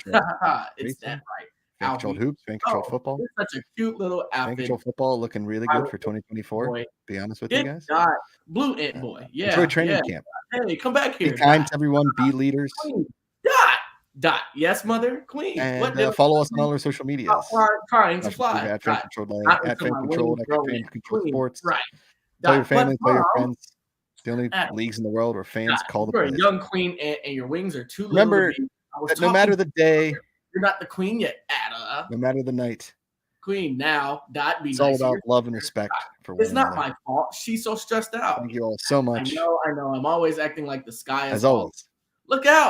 It's that right. Fan controlled hoops, fan controlled football. It's such a cute little outfit. Fan controlled football looking really good for 2024. Boy. Be honest with you guys. Blue Ant Boy. Yeah. Enjoy training camp. Hey, come back here. Be kind to everyone. Be leaders. Queen. Dot. Yes, mother. Queen. And follow us on all our social medias. Trying to fly. At fan controlled, at fan controlled, at fan controlled sports. Right. Tell your family, tell your friends. It's the only leagues in the world where fans call the plays. You're a young queen, and your wings are too little. Remember that no matter the day, you're not the queen yet, Ada. No matter the night, queen now. Dot. Be it's nice all about love and respect for one another. It's not my fault. She's so stressed out. Thank you all so much. I know. I'm always acting like the sky is as always. Look out.